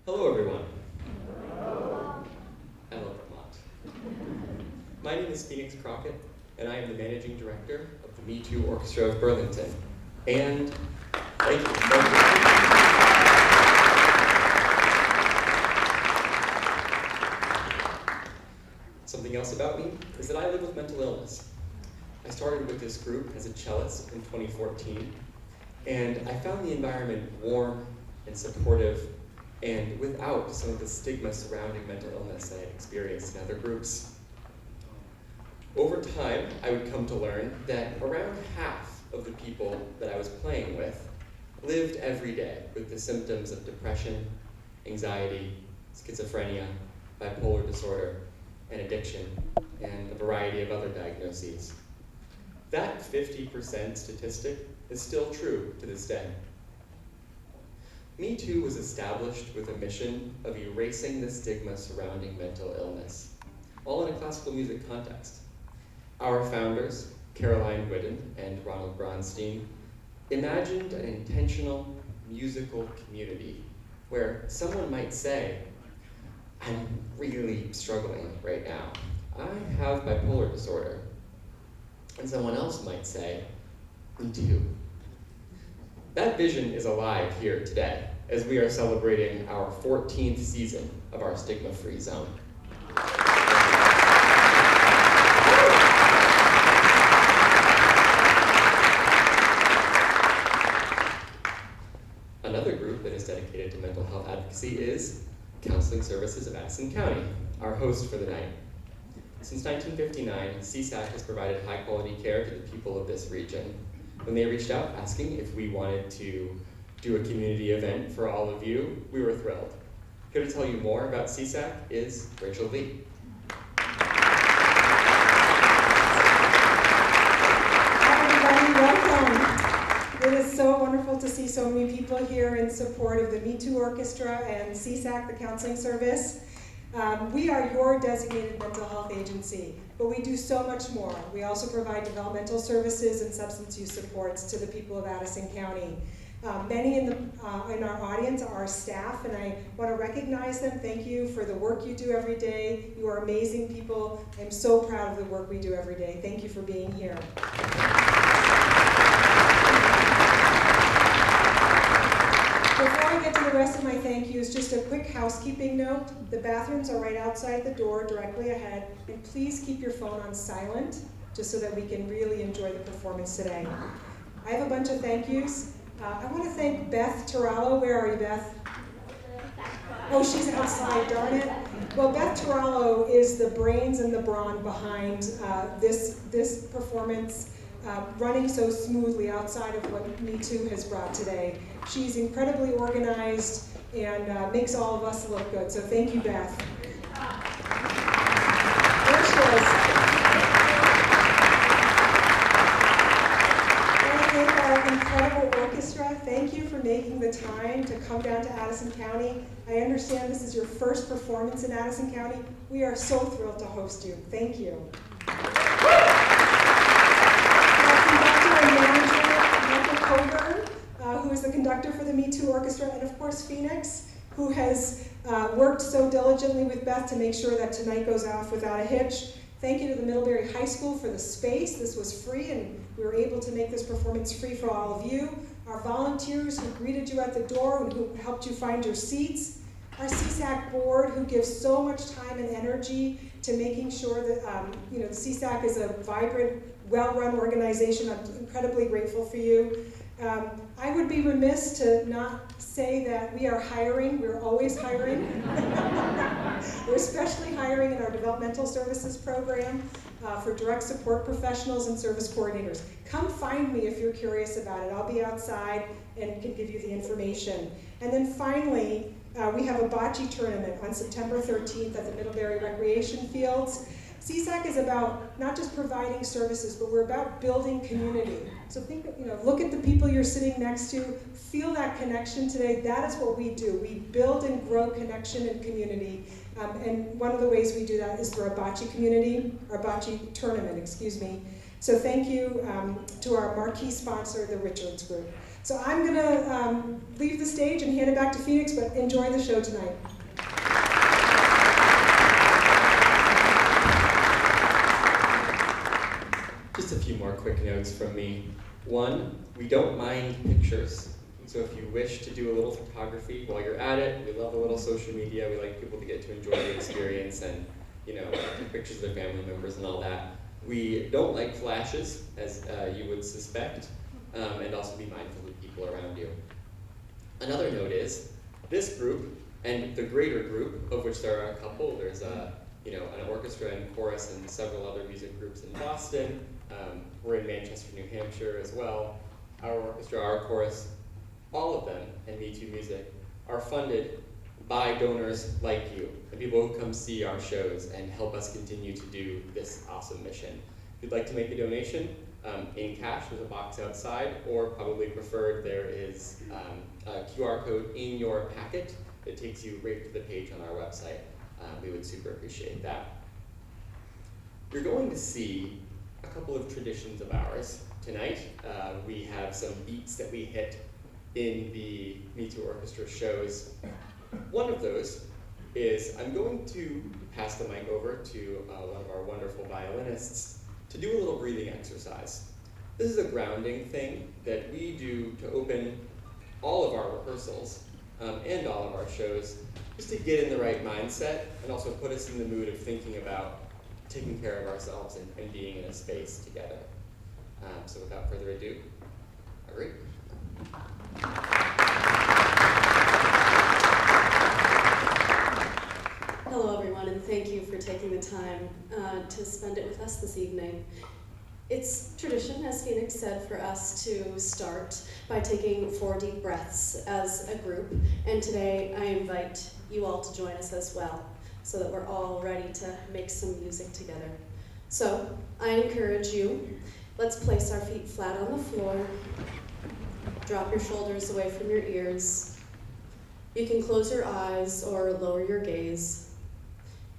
Hello, everyone. Hello. I love Vermont. My name is Phoenix Crockett, and I am the Managing Director of the Me2 Orchestra of Burlington. And thank you. Something else about me is that I live with mental illness. I started with this group as a cellist in 2014, and I found the environment warm and supportive and without some of the stigma surrounding mental illness that I had experienced in other groups. Over time, I would come to learn that around half of the people that I was playing with lived every day with the symptoms of depression, anxiety, schizophrenia, bipolar disorder, and addiction, and a variety of other diagnoses. That 50% statistic is still true to this day. Me2 was established with a mission of erasing the stigma surrounding mental illness, all in a classical music context. Our founders, Caroline Whiddon and Ronald Bernstein, imagined an intentional musical community where someone might say, I'm really struggling right now. I have bipolar disorder. And someone else might say, me too. That vision is alive here today as we are celebrating our 14th season of our stigma-free zone. Another group that is dedicated to mental health advocacy is Counseling Services of Addison County, our host for the night. Since 1959, CSAC has provided high-quality care to the people of this region. When they reached out asking if we wanted to do a community event for all of you, we were thrilled. Here to tell you more about CSAC is Rachel Lee. Everybody, welcome. It is so wonderful to see so many people here in support of the Me2 Orchestra and CSAC, the counseling service. We are your designated mental health agency, but we do so much more. We also provide developmental services and substance use supports to the people of Addison County. Many in our audience are our staff, and I want to recognize them. Thank you for the work you do every day. You are amazing people. I'm so proud of the work we do every day. Thank you for being here. Before I get to the rest of my thank yous, just a quick housekeeping note. The bathrooms are right outside the door, directly ahead, and please keep your phone on silent, just so that we can really enjoy the performance today. I have a bunch of thank yous. I want to thank Beth Turallo. Where are you, Beth? Oh, she's outside, darn it. Well, Beth Turallo is the brains and the brawn behind this performance, running so smoothly outside of what Me2 has brought today. She's incredibly organized and makes all of us look good, so thank you, Beth. There she is. I want to thank our incredible orchestra. Thank you for making the time to come down to Addison County. I understand this is your first performance in Addison County. We are so thrilled to host you. Thank you. Michael Colburn, who is the conductor for the Me2 Orchestra, and of course Phoenix, who has worked so diligently with Beth to make sure that tonight goes off without a hitch. Thank you to the Middlebury High School for the space. This was free, and we were able to make this performance free for all of you. Our volunteers who greeted you at the door and who helped you find your seats. Our CSAC board, who gives so much time and energy to making sure that the CSAC is a vibrant, well-run organization. I'm incredibly grateful for you. I would be remiss to not say that we are hiring. We're always hiring. We're especially hiring in our developmental services program for direct support professionals and service coordinators. Come find me if you're curious about it. I'll be outside and can give you the information. And then finally, we have a bocce tournament on September 13th at the Middlebury Recreation Fields. CSAC is about not just providing services, but we're about building community. So think, look at the people you're sitting next to, feel that connection today. That is what we do. We build and grow connection and community. And one of the ways we do that is through our bocce tournament. So thank you to our marquee sponsor, the Richards Group. So I'm going to leave the stage and hand it back to Phoenix, but enjoy the show tonight. Just a few more quick notes from me. One, we don't mind pictures. So if you wish to do a little photography while you're at it, we love a little social media. We like people to get to enjoy the experience and, you know, take pictures of their family members and all that. We don't like flashes, as you would suspect, and also be mindful of people around you. Another note is, this group and the greater group, of which there are a couple, there's you know, an orchestra and chorus and several other music groups in Boston. We're in Manchester, New Hampshire as well. Our orchestra, our chorus, all of them, and Me2 Music, are funded by donors like you, and people who come see our shows and help us continue to do this awesome mission. If you'd like to make a donation, in cash, there's a box outside, or probably preferred, there is a QR code in your packet that takes you right to the page on our website. We would super appreciate that. You're going to see a couple of traditions of ours tonight. We have some beats that we hit in the Me2 Orchestra shows. One of those is I'm going to pass the mic over to one of our wonderful violinists to do a little breathing exercise. This is a grounding thing that we do to open all of our rehearsals and all of our shows, just to get in the right mindset and also put us in the mood of thinking about taking care of ourselves and being in a space together. So without further ado, Marguerite. Hello everyone, and thank you for taking the time to spend it with us this evening. It's tradition, as Phoenix said, for us to start by taking 4 deep breaths as a group, and today I invite you all to join us as well, so that we're all ready to make some music together. So, I encourage you, let's place our feet flat on the floor, drop your shoulders away from your ears. You can close your eyes or lower your gaze.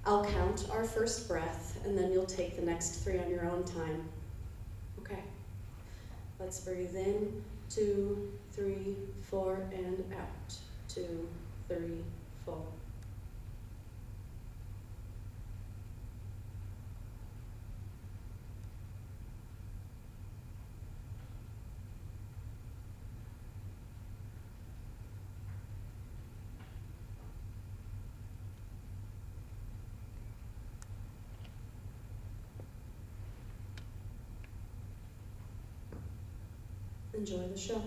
I'll count our first breath, and then you'll take the next 3 on your own time. Okay? Let's breathe in, 2, 3, 4, and out. 2, 3, 4. Enjoy the show.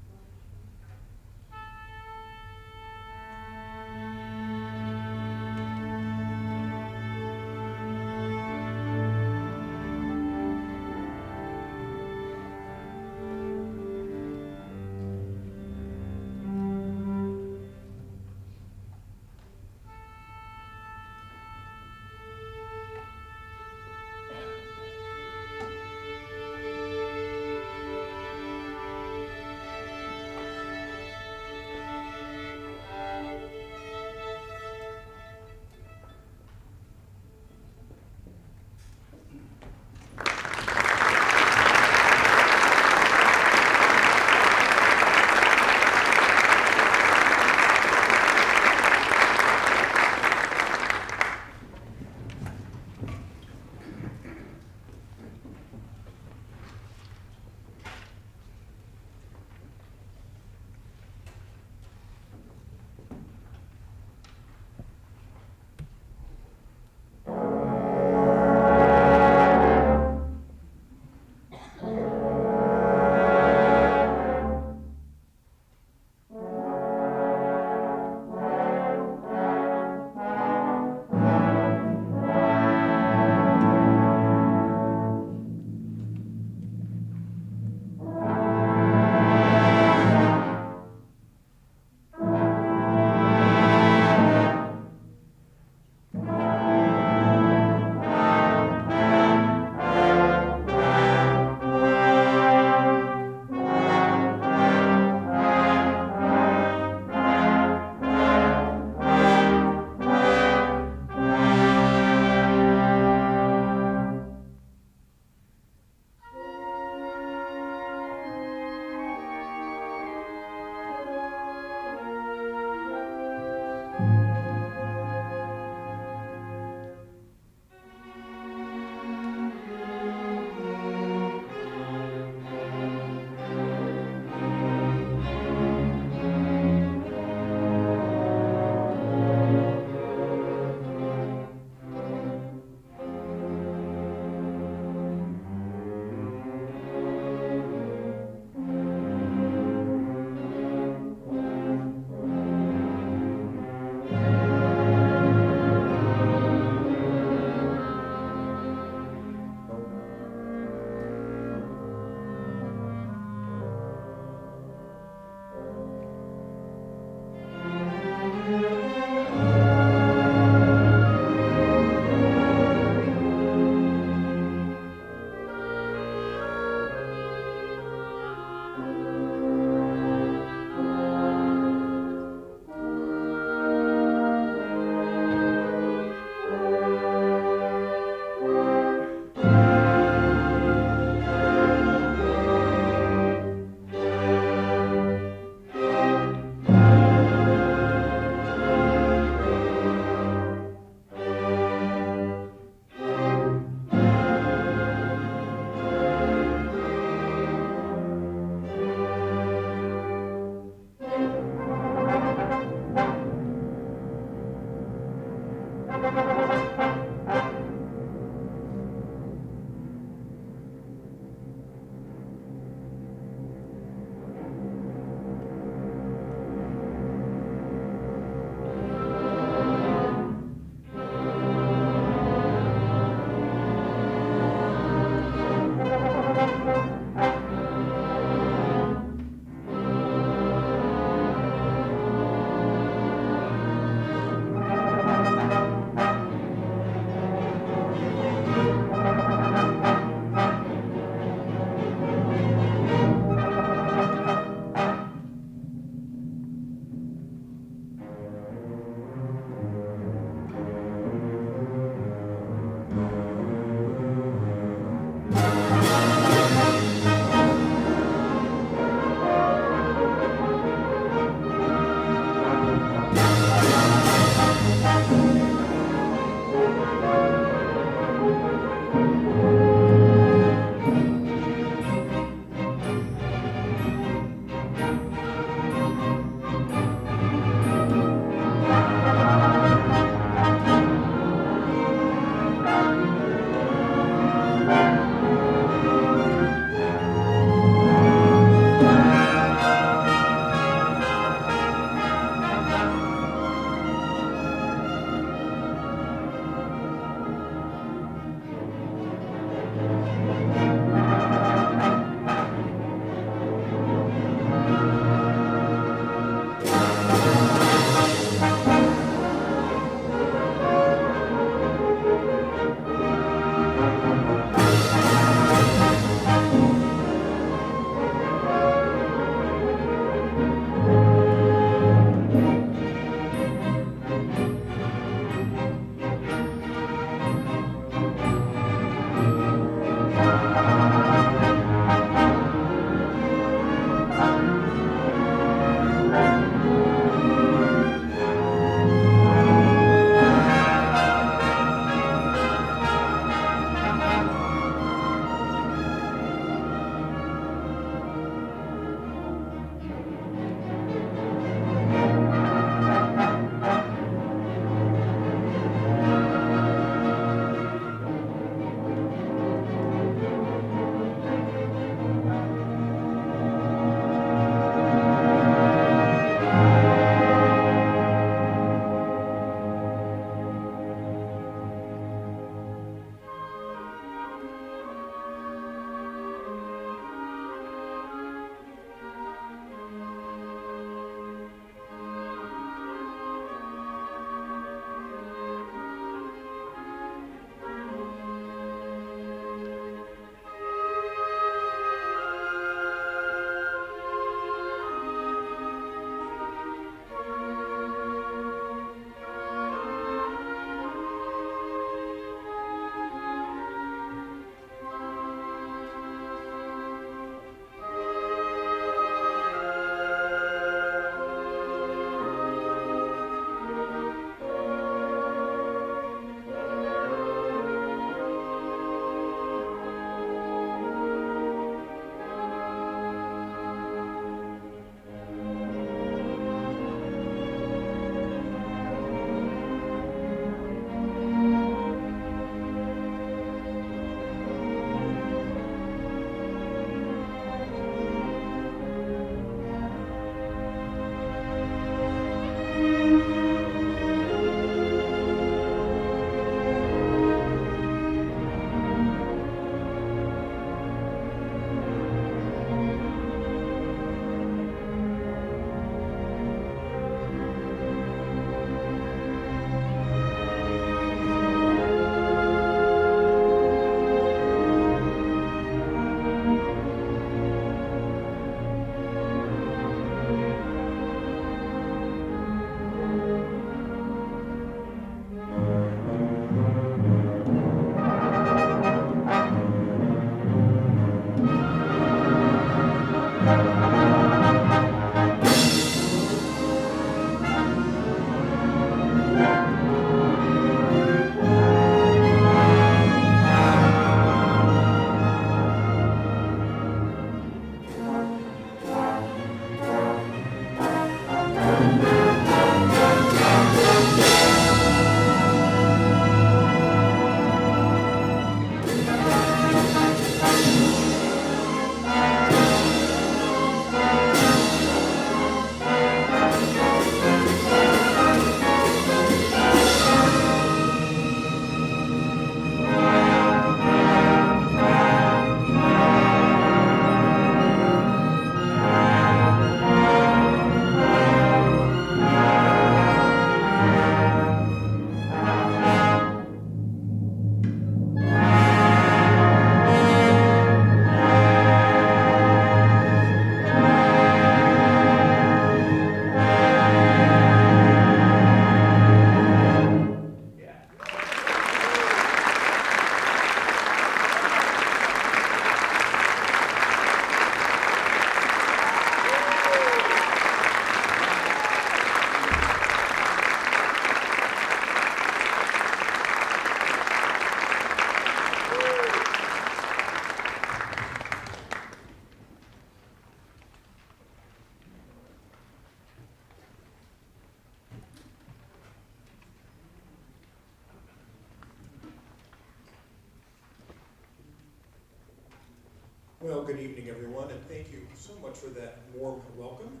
Well, good evening, everyone, and thank you so much for that warm welcome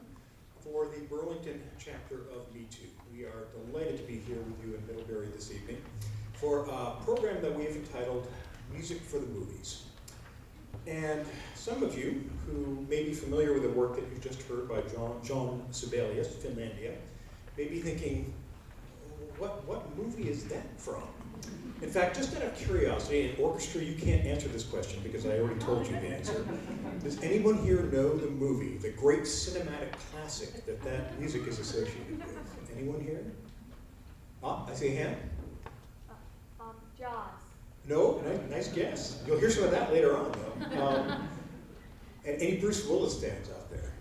for the Burlington chapter of Me2. We are delighted to be here with you in Middlebury this evening for a program that we've entitled Music for the Movies. And some of you who may be familiar with the work that you just heard by John Sibelius, Finlandia, may be thinking, what movie is that from? In fact, just out of curiosity, in orchestra, you can't answer this question because I already told you the answer. Does anyone here know the movie, the great cinematic classic that music is associated with? Anyone here? Ah, I see a hand. Jaws. No, nice guess. You'll hear some of that later on, though. And any Bruce Willis fans out there?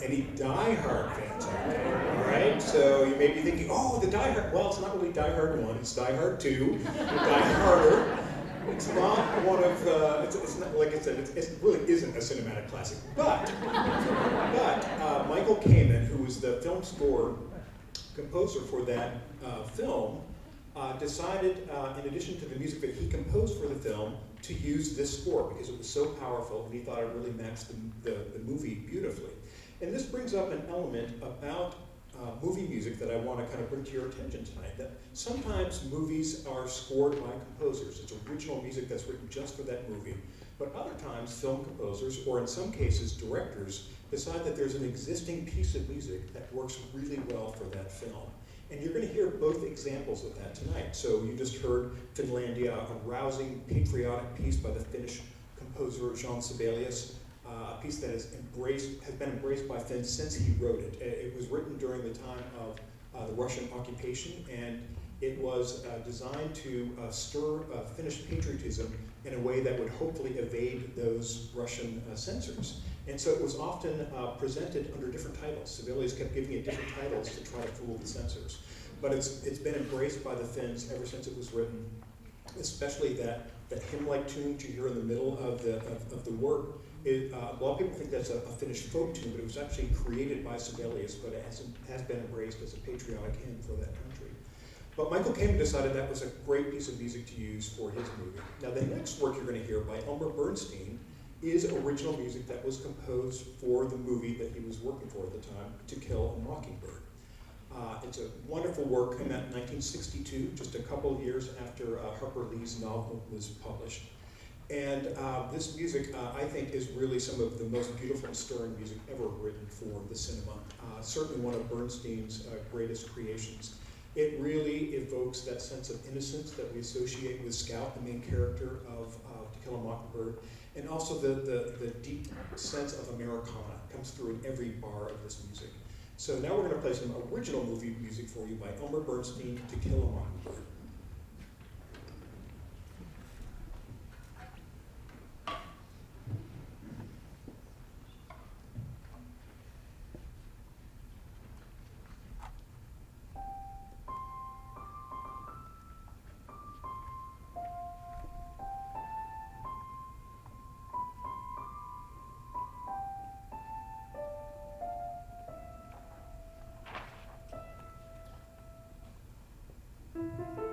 Any Die Hard fans out there? All right, so you may be thinking, oh, the Die Hard. Well, it's not really Die Hard 1, it's Die Hard 2, Die Harder. It's not one of, it's not, like I said, it really isn't a cinematic classic. But Michael Kamen, who was the film score composer for that film, decided, in addition to the music that he composed for the film, to use this score because it was so powerful and he thought it really matched the movie beautifully. And this brings up an element about movie music that I want to kind of bring to your attention tonight, that sometimes movies are scored by composers. It's original music that's written just for that movie. But other times, film composers, or in some cases, directors, decide that there's an existing piece of music that works really well for that film. And you're going to hear both examples of that tonight. So you just heard Finlandia, a rousing, patriotic piece by the Finnish composer John Sibelius, a piece that has been embraced by Finns since he wrote it. It was written during the time of the Russian occupation, and it was designed to stir Finnish patriotism in a way that would hopefully evade those Russian censors. And so it was often presented under different titles. Sibelius kept giving it different titles to try to fool the censors. But it's been embraced by the Finns ever since it was written, especially that hymn-like tune you hear in the middle of the work. A lot of people think that's a Finnish folk tune, but it was actually created by Sibelius, but it has been embraced as a patriotic hymn for that country. But Michael Kamen decided that was a great piece of music to use for his movie. Now the next work you're going to hear by Elmer Bernstein is original music that was composed for the movie that he was working for at the time, To Kill a Mockingbird. It's a wonderful work, came out in 1962, just a couple of years after Harper Lee's novel was published. And this music, I think, is really some of the most beautiful and stirring music ever written for the cinema. Certainly one of Bernstein's greatest creations. It really evokes that sense of innocence that we associate with Scout, the main character of To Kill a Mockingbird, and also the deep sense of Americana comes through in every bar of this music. So now we're going to play some original movie music for you by Elmer Bernstein, To Kill a Mockingbird. Thank you.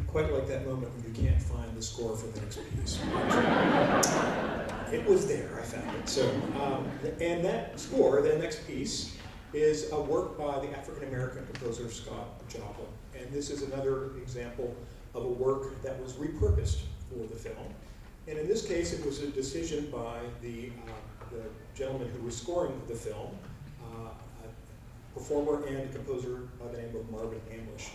quite like that moment when you can't find the score for the next piece. It was there, I found it. So, and that score, the next piece, is a work by the African-American composer Scott Joplin. And this is another example of a work that was repurposed for the film. And in this case, it was a decision by the gentleman who was scoring the film, a performer and composer by the name of Marvin Hamlish.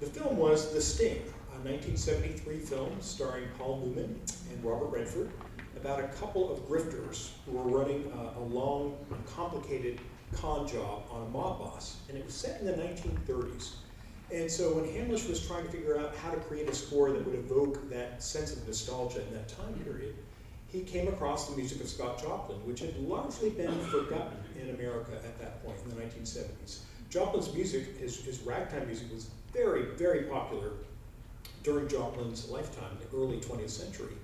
The film was The Sting, a 1973 film starring Paul Newman and Robert Redford about a couple of grifters who were running a long, complicated con job on a mob boss. And it was set in the 1930s. And so when Hamlish was trying to figure out how to create a score that would evoke that sense of nostalgia in that time period, he came across the music of Scott Joplin, which had largely been forgotten in America at that point in the 1970s. Joplin's music, his ragtime music, was very, very popular during Joplin's lifetime, the early 20th century.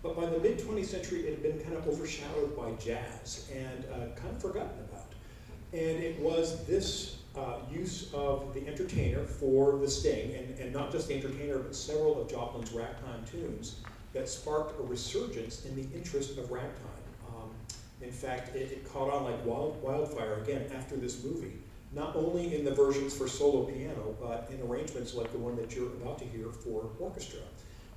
But by the mid-20th century, it had been kind of overshadowed by jazz and kind of forgotten about. And it was this use of the entertainer for the Sting, and not just the entertainer, but several of Joplin's ragtime tunes, that sparked a resurgence in the interest of ragtime. In fact, it caught on like wildfire again after this movie, not only in the versions for solo piano, but in arrangements like the one that you're about to hear for orchestra.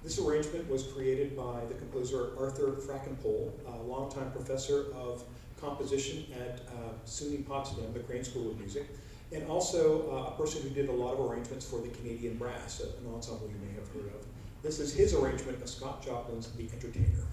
This arrangement was created by the composer Arthur Frackenpole, a longtime professor of composition at SUNY Potsdam, the Crane School of Music, and also a person who did a lot of arrangements for the Canadian Brass, an ensemble you may have heard of. This is his arrangement of Scott Joplin's The Entertainer.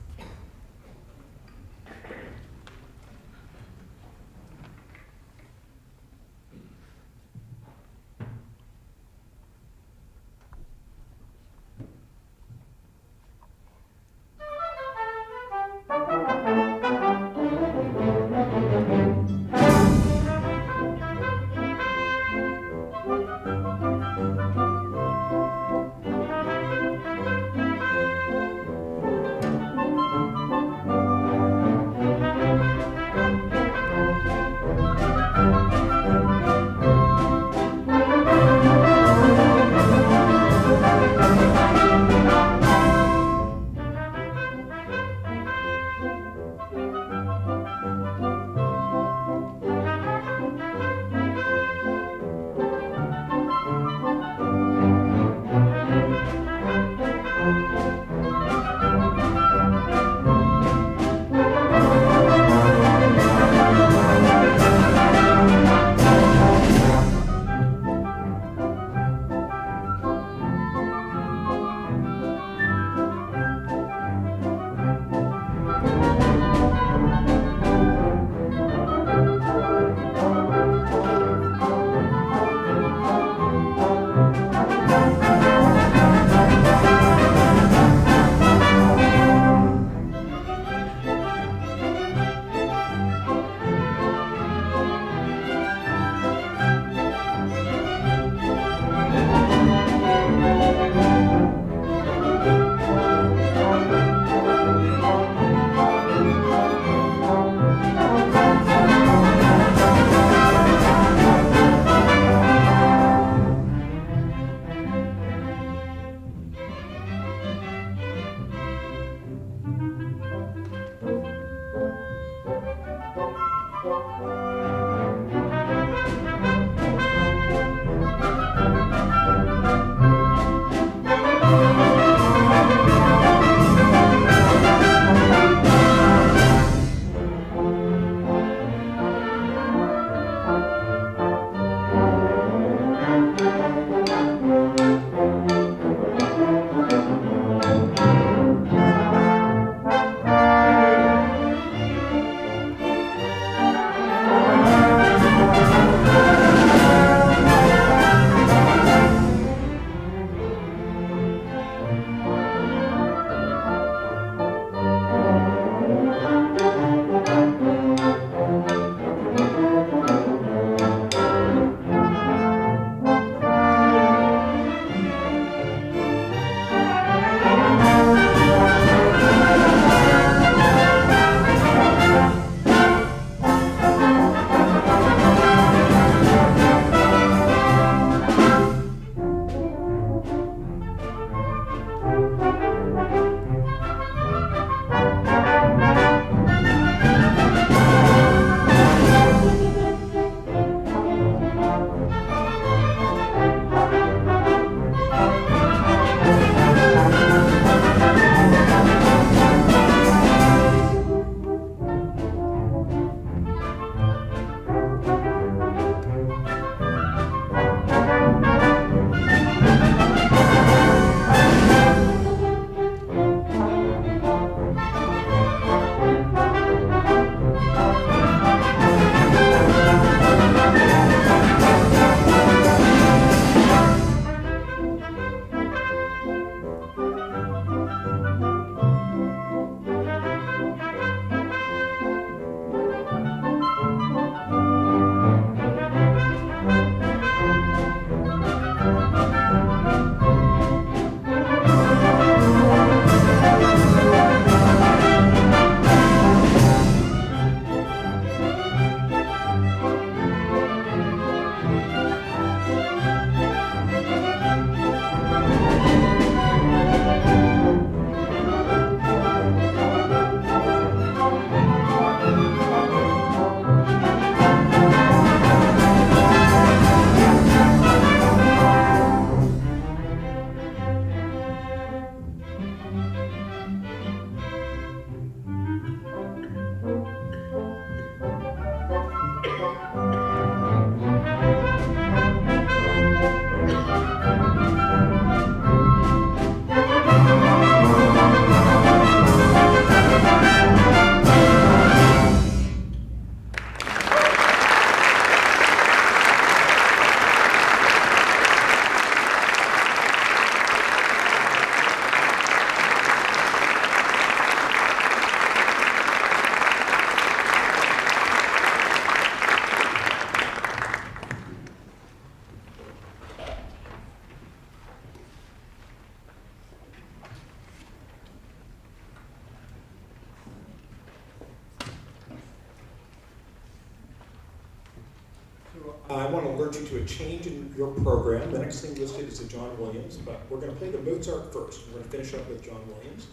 I want to alert you to a change in your program. The next thing listed is the John Williams, but we're going to play the Mozart first. We're going to finish up with John Williams.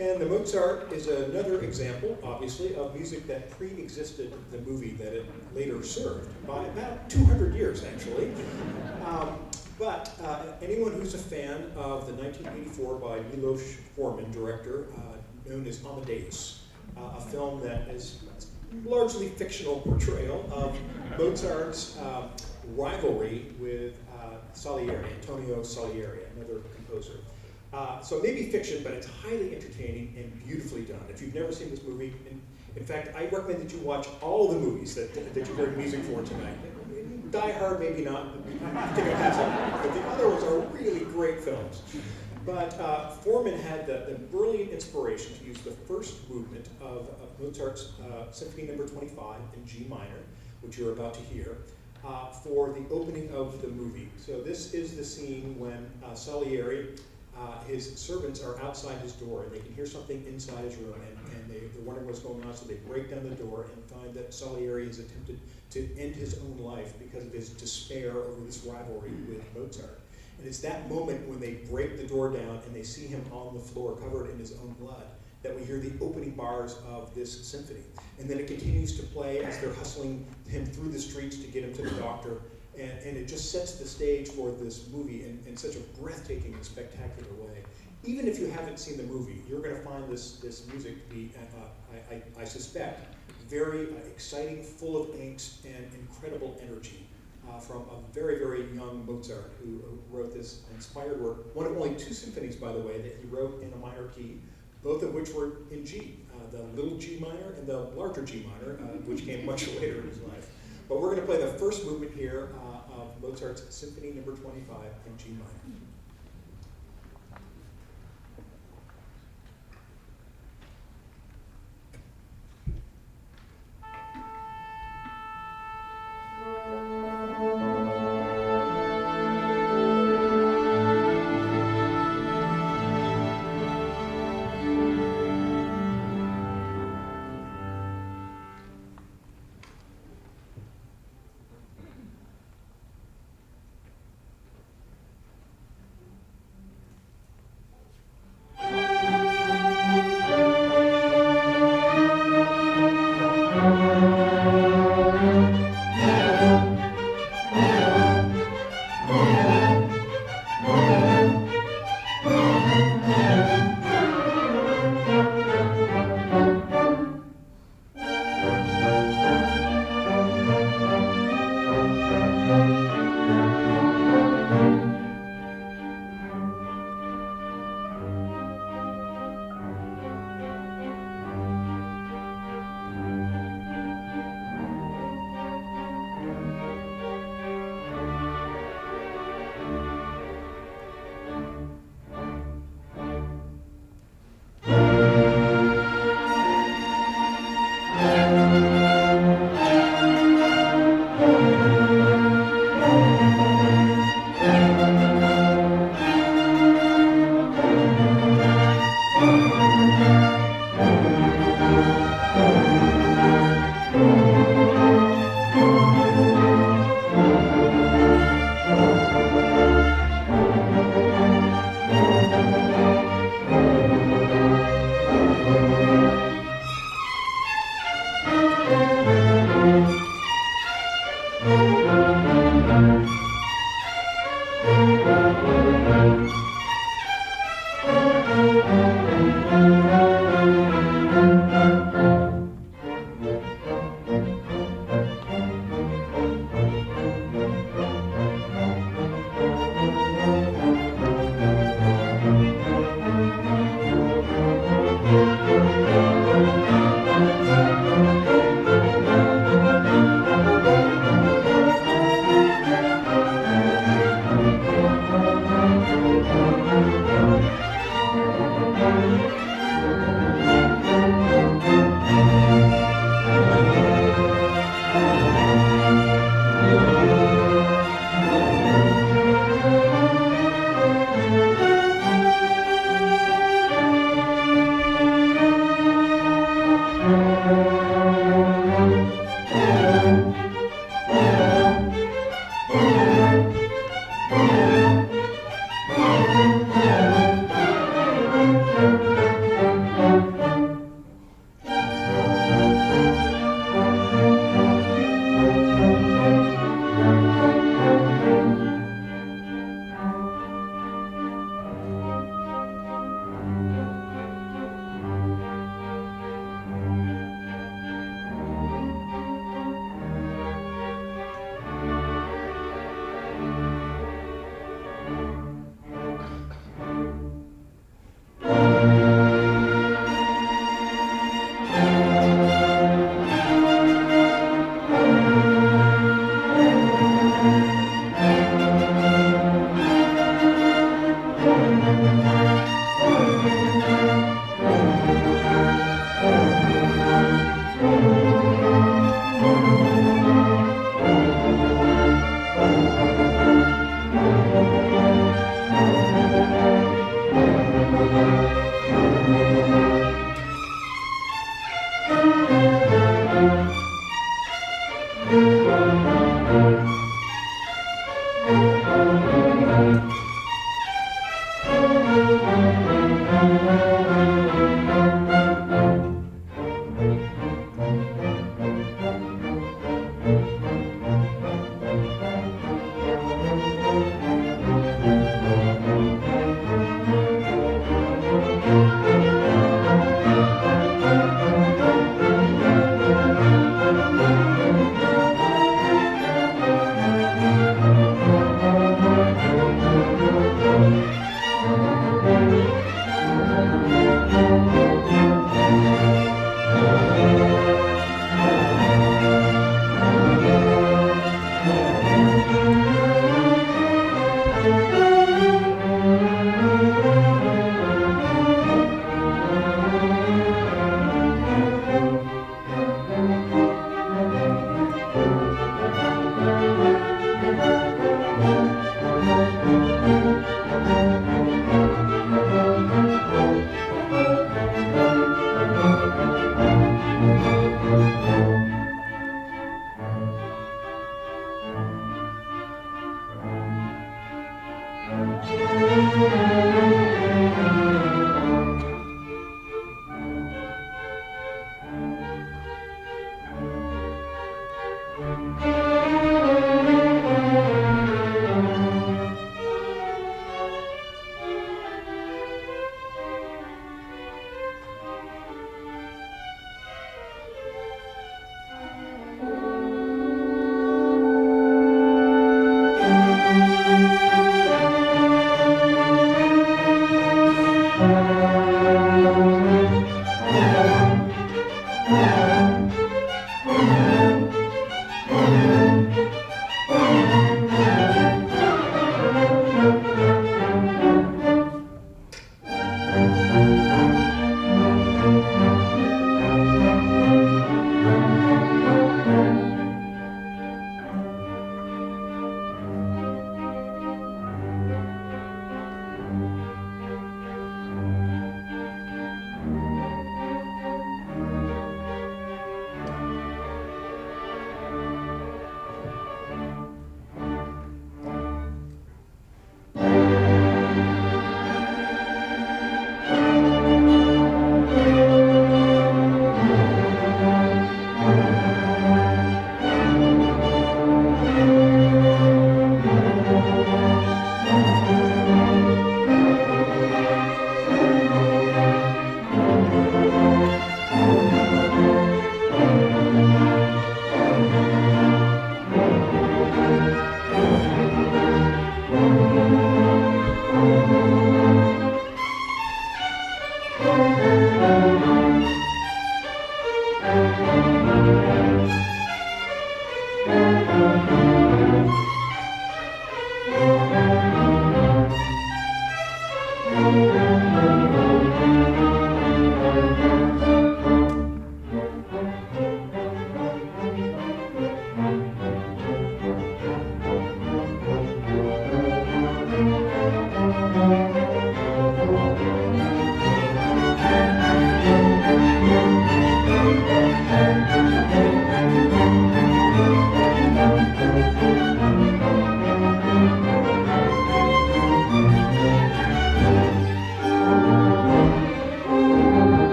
And the Mozart is another example, obviously, of music that pre-existed the movie that it later served by about 200 years, actually. But anyone who's a fan of the 1984 by Milos Forman director, known as Amadeus, a film that is largely fictional portrayal of Mozart's rivalry with Salieri, Antonio Salieri, another composer. So it may be fiction, but it's highly entertaining and beautifully done. If you've never seen this movie, in fact, I recommend that you watch all the movies that you heard music for tonight. Die Hard, maybe not, take a pass on that, but the other ones are really great films. But Forman had the brilliant inspiration to use the first movement of Mozart's Symphony No. 25 in G minor, which you're about to hear, for the opening of the movie. So this is the scene when Salieri, his servants are outside his door, and they can hear something inside his room, and they're wondering what's going on, so they break down the door and find that Salieri has attempted to end his own life because of his despair over this rivalry with Mozart. And it's that moment when they break the door down and they see him on the floor covered in his own blood that we hear the opening bars of this symphony. And then it continues to play as they're hustling him through the streets to get him to the doctor. And it just sets the stage for this movie in such a breathtaking and spectacular way. Even if you haven't seen the movie, you're going to find this music to be, I suspect, very exciting, full of angst and incredible energy from a very, very young Mozart who wrote this inspired work. One of only 2 symphonies, by the way, that he wrote in a minor key, both of which were in G, the little G minor and the larger G minor, which came much later in his life. But we're going to play the first movement here of Mozart's Symphony No. 25 in G minor.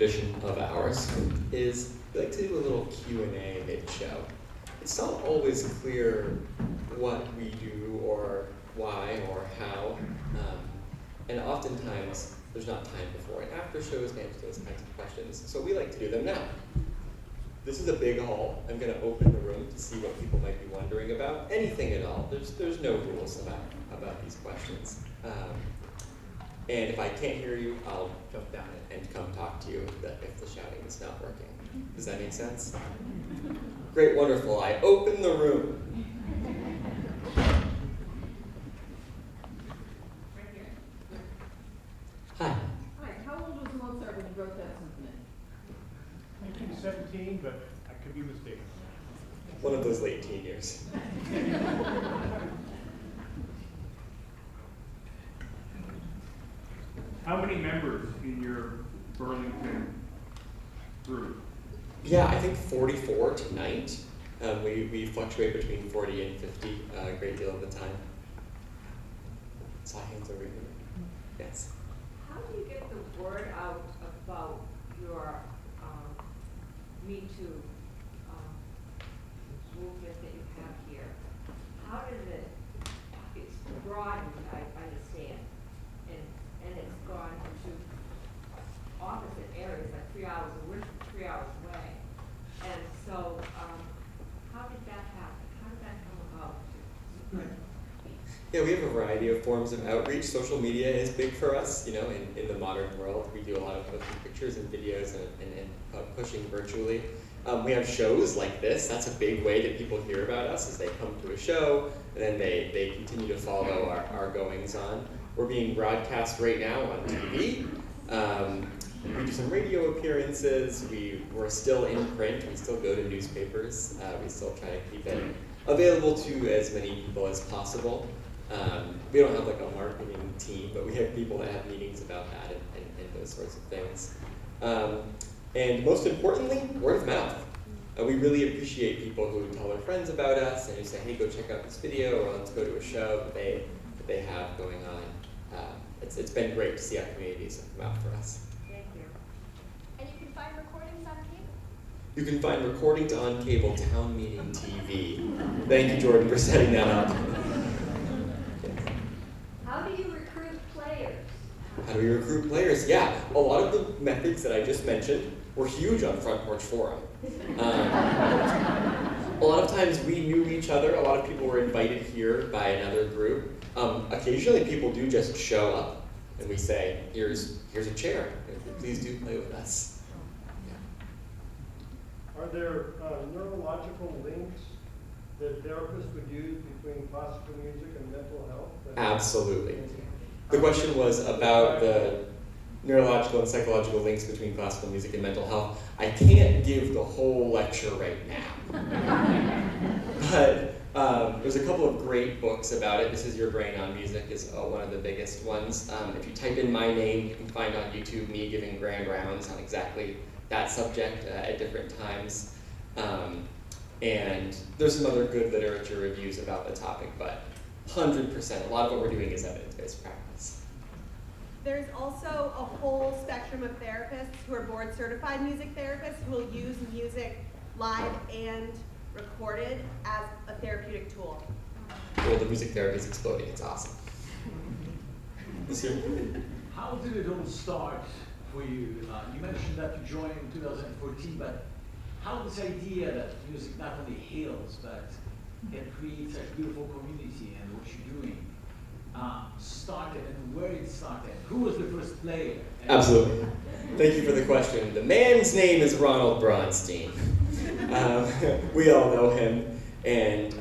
tradition of ours is we like to do a little Q&A mid-show. It's not always clear what we do or why or how, and oftentimes there's not time before and after shows to answer those kinds of questions, so we like to do them now. This is a big hall. I'm going to open the room to see what people might be wondering about. Anything at all. There's no rules about these questions. And if I can't hear you, I'll jump down and come talk to you if the shouting is not working. Does that make sense? Great, wonderful. I open the room. 17, but I could be mistaken. One of those late teen years. How many members in your Burlington group? Yeah, I think 44 tonight. We fluctuate between 40 and 50 a great deal of the time. Saw hands over here. Yes. How do you get the word out about your Me2 movement that you have here? How does it's broadened, I understand, and it's gone to opposite areas, like 3 hours away, 3 hours away. And so, how did that happen? How did that come about? Yeah, we have a variety of forms of outreach. Social media is big for us, you know, in the modern world. We do a lot of posting pictures and videos and pushing virtually. We have shows like this. That's a big way that people hear about us, is they come to a show and then they continue to follow our goings on. We're being broadcast right now on TV. We do some radio appearances. We're still in print. We still go to newspapers. We still try to keep it available to as many people as possible. We don't have like a marketing team, but we have people that have meetings about that and those sorts of things. And most importantly, word of mouth. We really appreciate people who tell their friends about us and who say, hey, go check out this video, or let's go to a show that they have going on. It's been great to see our communities come out for us. Thank you. And you can find recordings on cable? You can find recordings on cable, Town Meeting TV. Thank you, Jordan, for setting that up. How do you recruit players? How do we recruit players? Yeah, a lot of the methods that I just mentioned were huge on Front Porch Forum. A lot of times we knew each other. A lot of people were invited here by another group. Occasionally people do just show up and we say, here's a chair. Please do play with us. Yeah. Are there neurological links that therapists would use between classical music and mental health? Absolutely. The question was about the neurological and psychological links between classical music and mental health. I can't give the whole lecture right now. But there's a couple of great books about it. This Is Your Brain on Music is one of the biggest ones. If you type in my name, you can find on YouTube me giving grand rounds on exactly that subject at different times. And there's some other good literature reviews about the topic, but 100%, a lot of what we're doing is evidence-based practice. There's also a whole spectrum of therapists who are board certified music therapists who will use music live and recorded as a therapeutic tool. Well, the music therapy is exploding. It's awesome. How did it all start for you? You mentioned that you joined in 2014, but how this idea that music not only heals, but can create such beautiful community and what you're doing started, and where it started? Who was the first player? Absolutely. Thank you for the question. The man's name is Ronald Bernstein. We all know him, and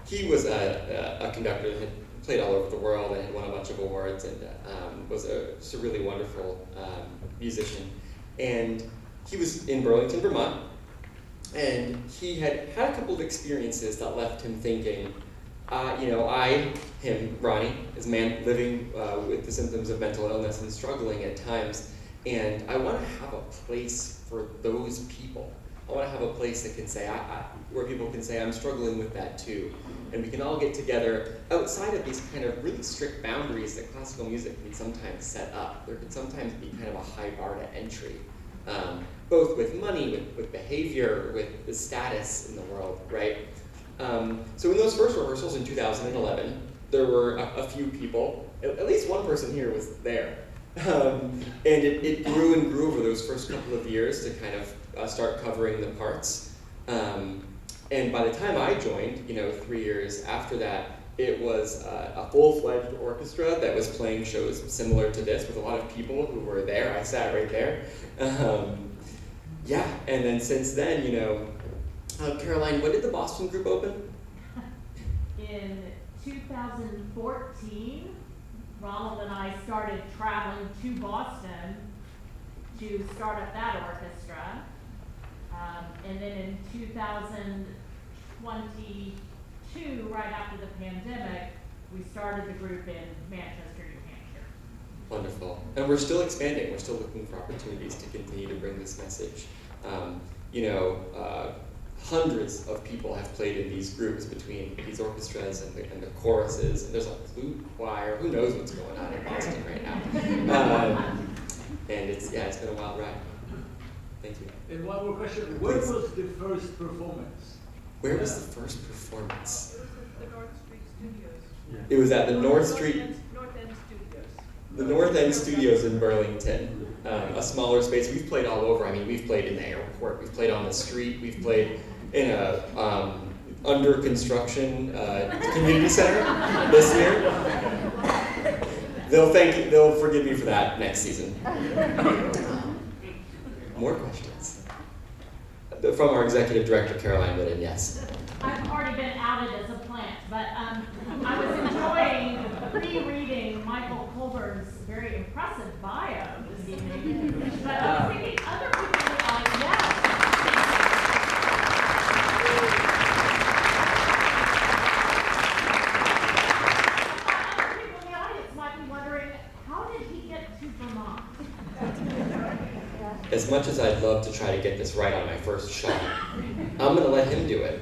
he was a conductor that had played all over the world and had won a bunch of awards, and was just a really wonderful musician. And he was in Burlington, Vermont, and he had had a couple of experiences that left him thinking, Ronnie, is a man living with the symptoms of mental illness and struggling at times, and I want to have a place for those people. I want to have a place that can say, where people can say, I'm struggling with that too. And we can all get together outside of these kind of really strict boundaries that classical music can sometimes set up. There can sometimes be kind of a high bar to entry, both with money, with behavior, with the status in the world, right? So in those first rehearsals in 2011, there were a few people, at least one person here was there. And it grew and grew over those first couple of years to kind of start covering the parts. And by the time I joined, 3 years after that, it was a full-fledged orchestra that was playing shows similar to this with a lot of people who were there. I sat right there. And then since then, Caroline, when did the Boston group open? In 2014, Ronald and I started traveling to Boston to start up that orchestra. And then in 2022, right after the pandemic, we started the group in Manchester, New Hampshire. Wonderful. And we're still expanding. We're still looking for opportunities to continue to bring this message. Hundreds of people have played in these groups between these orchestras and the choruses. And there's a flute choir. Who knows what's going on in Boston right now? And it's been a wild ride. Thank you. And one more question. Where was the first performance? Where was the first performance? It was at the North Street Studios. It was at the North Street. North End Studios. The North End Studios in Burlington, a smaller space. We've played all over. I mean, we've played in the airport, we've played on the street, we've played in a under construction community center this year. They'll forgive me for that next season. More questions? From our executive director, Caroline Whitten, yes. I've already been outed as a plant, but I was enjoying rereading Michael Colburn's very impressive bio this evening. But I was thinking other people in the audience, other people in the audience might be wondering, how did he get to Vermont? As much as I'd love to try to get this right on my first shot, I'm going to let him do it.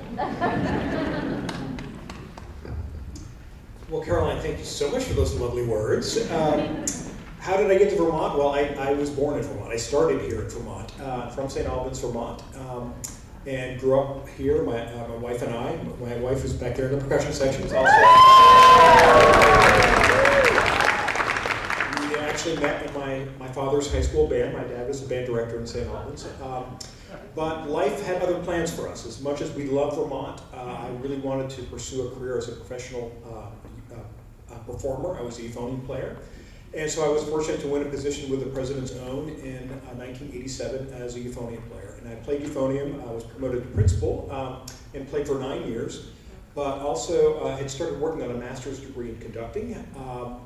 Well, Caroline, thank you so much for those lovely words. How did I get to Vermont? Well, I was born in Vermont. I started here in Vermont, from St. Albans, Vermont, and grew up here. My wife and I, my wife who's back there in the percussion section is also. We actually met in my father's high school band. My dad was a band director in St. Albans. But life had other plans for us. As much as we loved Vermont, I really wanted to pursue a career as a professional performer. I was a euphonium player. And so I was fortunate to win a position with the President's Own in 1987 as a euphonium player. And I played euphonium, I was promoted to principal, and played for 9 years. But also had started working on a master's degree in conducting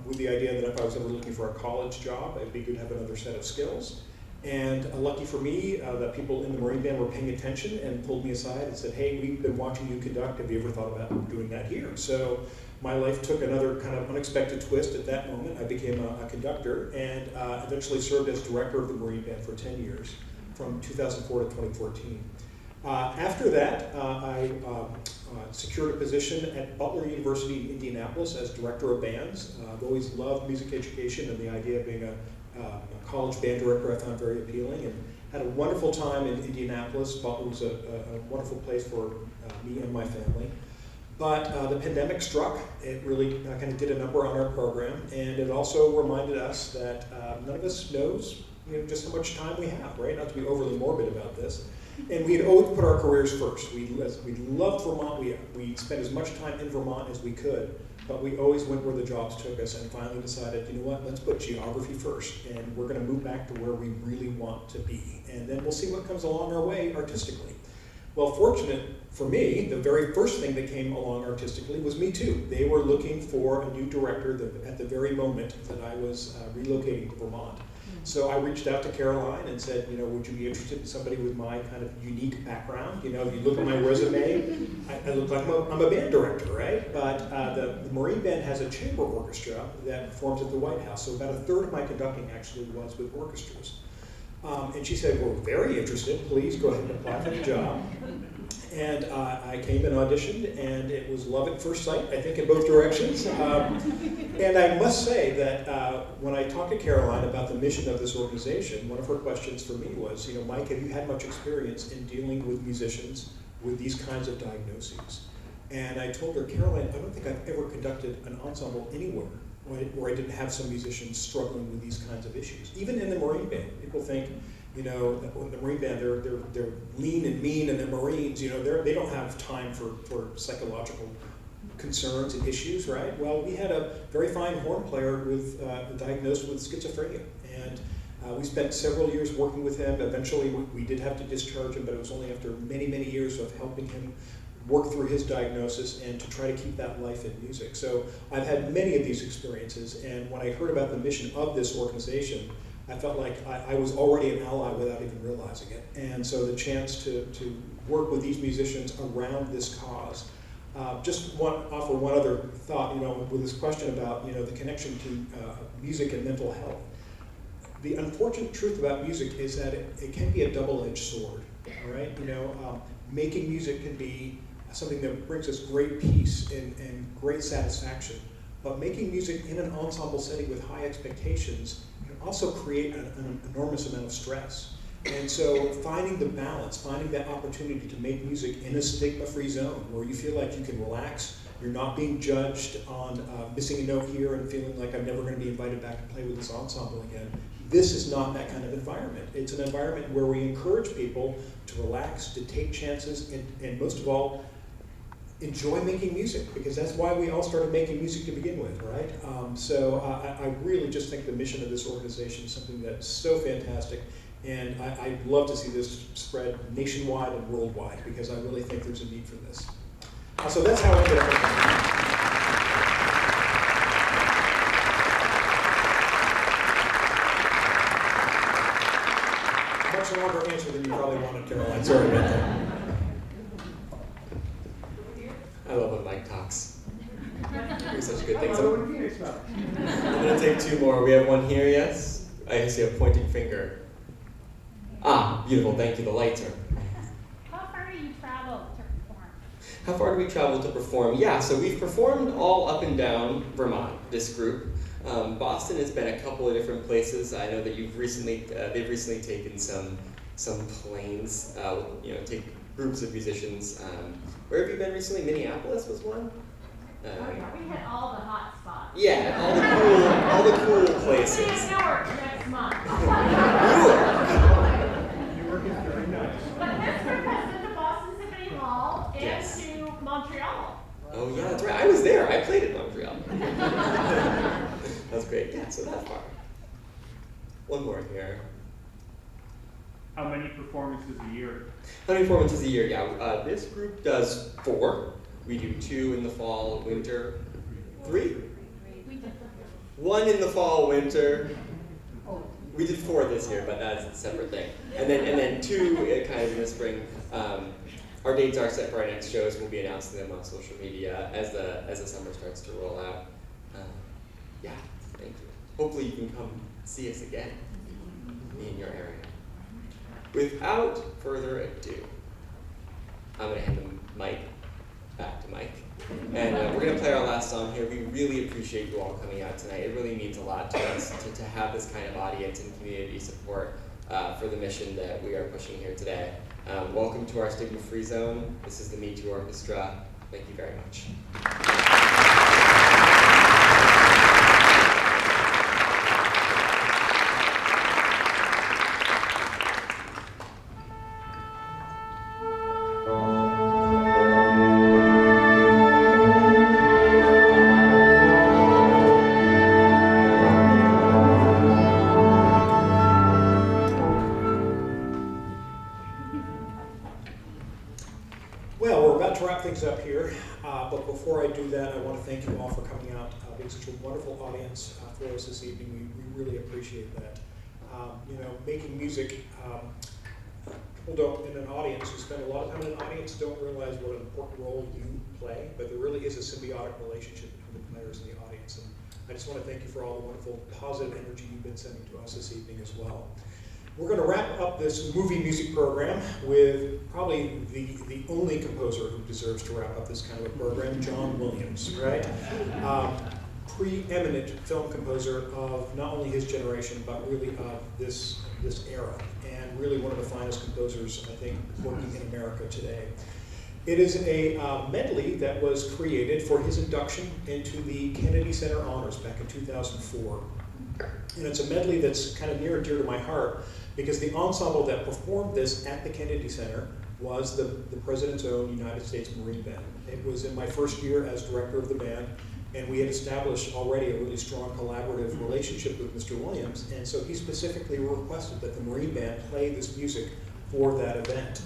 with the idea that if I was ever looking for a college job, it'd be good to have another set of skills. And lucky for me, that people in the Marine Band were paying attention and pulled me aside and said, hey, we've been watching you conduct. Have you ever thought about doing that here? So my life took another kind of unexpected twist at that moment. I became a conductor and eventually served as director of the Marine Band for 10 years, from 2004 to 2014. After that, I secured a position at Butler University in Indianapolis as director of bands. I've always loved music education, and the idea of being a college band director I found very appealing, and had a wonderful time in Indianapolis. Butler was a wonderful place for me and my family. But the pandemic struck. It really kind of did a number on our program, and it also reminded us that none of us knows just how much time we have, right? Not to be overly morbid about this. And we had always put our careers first. We loved Vermont. We spent as much time in Vermont as we could, but we always went where the jobs took us, and finally decided, you know what, let's put geography first, and we're going to move back to where we really want to be. And then we'll see what comes along our way artistically. Well, fortunate for me, the very first thing that came along artistically was Me2. They were looking for a new director at the very moment that I was relocating to Vermont. So I reached out to Caroline and said, would you be interested in somebody with my kind of unique background? If you look at my resume, I look like I'm a band director, right? But the Marine Band has a chamber orchestra that performs at the White House. So about a third of my conducting actually was with orchestras. And she said, we're very interested. Please go ahead and apply for the job. And I came and auditioned, and it was love at first sight, I think, in both directions. And I must say that when I talked to Caroline about the mission of this organization, one of her questions for me was, Mike, have you had much experience in dealing with musicians with these kinds of diagnoses? And I told her, Caroline, I don't think I've ever conducted an ensemble anywhere where I didn't have some musicians struggling with these kinds of issues. Even in the Marine Band, people think, the Marine Band, they're lean and mean, and they're Marines. They don't have time for psychological concerns and issues, right? Well, we had a very fine horn player diagnosed with schizophrenia, and we spent several years working with him. Eventually, we did have to discharge him, but it was only after many, many years of helping him work through his diagnosis and to try to keep that life in music. So I've had many of these experiences, and when I heard about the mission of this organization, I felt like I was already an ally without even realizing it. And so the chance to work with these musicians around this cause. Offer one other thought, with this question about, the connection to music and mental health. The unfortunate truth about music is that it can be a double-edged sword, all right? Making music can be something that brings us great peace and great satisfaction, but making music in an ensemble setting with high expectations can also create an enormous amount of stress. And so finding the balance, finding that opportunity to make music in a stigma-free zone where you feel like you can relax, you're not being judged on missing a note here and feeling like I'm never going to be invited back to play with this ensemble again. This is not that kind of environment. It's an environment where we encourage people to relax, to take chances, and most of all, enjoy making music, because that's why we all started making music to begin with, right? So I really just think the mission of this organization is something that's so fantastic. And I'd love to see this spread nationwide and worldwide, because I really think there's a need for this. So that's how I ended up. Much longer answer than you probably wanted, Caroline. Sorry about that. I love when Mike talks. He's such good things. Hello, Phoenix now. I'm going to take two more. We have one here, yes? I see a pointing finger. Ah, beautiful, thank you, the lights are. How far do you travel to perform? How far do we travel to perform? Yeah, so we've performed all up and down Vermont, this group. Boston has been a couple of different places. I know that they've recently taken some planes, take groups of musicians. Where have you been recently? Minneapolis was one? Oh yeah, we hit all the hot spots. Yeah, all the cool places. We'll be in Newark next month. Very nice. But this group has been to Boston Symphony Hall and Yes. to Montreal. Oh yeah, that's right. I was there. I played in Montreal. That's great. Yeah, so that's far. One more here. How many performances a year? How many performances a year? Yeah, this group does 4. We do 2 in the fall, winter. 3? 1 in the fall, winter. We did 4 this year, but that's a separate thing. And then 2 kind of in the spring. Our dates are set for our next shows. We'll be announcing them on social media as the summer starts to roll out. Yeah, thank you. Hopefully you can come see us again in your area. Without further ado, I'm going to hand the mic back to Mike. And we're going to play our last song here. We really appreciate you all coming out tonight. It really means a lot to us to have this kind of audience and community support for the mission that we are pushing here today. Welcome to our stigma-free zone. This is the Me2 Orchestra. Thank you very much. Up here, but before I do that, I want to thank you all for coming out, being such a wonderful audience for us this evening. We really appreciate that. Making music, people don't, in an audience, who spend a lot of time in an audience, don't realize what an important role you play, but there really is a symbiotic relationship between the players and the audience. And I just want to thank you for all the wonderful positive energy you've been sending to us this evening as well. We're going to wrap up this movie music program with probably the only composer who deserves to wrap up this kind of a program, John Williams, right? Preeminent film composer of not only his generation, but really of this era, and really one of the finest composers, I think, working in America today. It is a medley that was created for his induction into the Kennedy Center Honors back in 2004. And it's a medley that's kind of near and dear to my heart, because the ensemble that performed this at the Kennedy Center was the President's own United States Marine Band. It was in my first year as director of the band, and we had established already a really strong collaborative relationship with Mr. Williams, and so he specifically requested that the Marine Band play this music for that event.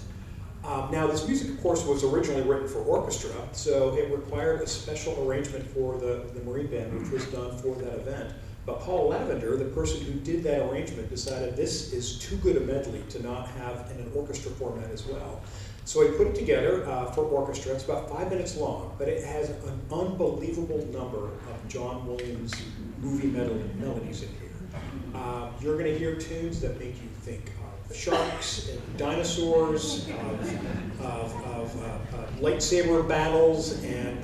Now, this music, of course, was originally written for orchestra, so it required a special arrangement for the Marine Band, which was done for that event. But Paul Lavender, the person who did that arrangement, decided this is too good a medley to not have in an orchestra format as well. So he put it together for orchestra. It's about 5 minutes long, but it has an unbelievable number of John Williams movie melodies in here. You're going to hear tunes that make you think of sharks and dinosaurs, of lightsaber battles, and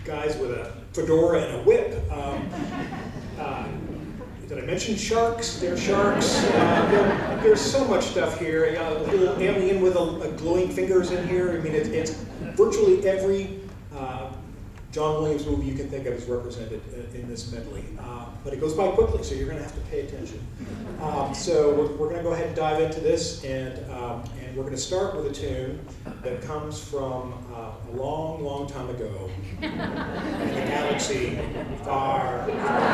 guys with a fedora and a whip. Did I mention sharks? There are sharks. There's so much stuff here. A little alien with a glowing fingers in here. I mean, it's virtually every John Williams movie you can think of is represented in this medley. But it goes by quickly, so you're going to have to pay attention. So we're going to go ahead and dive into this, and we're going to start with a tune that comes from a long, long time ago in a galaxy far, far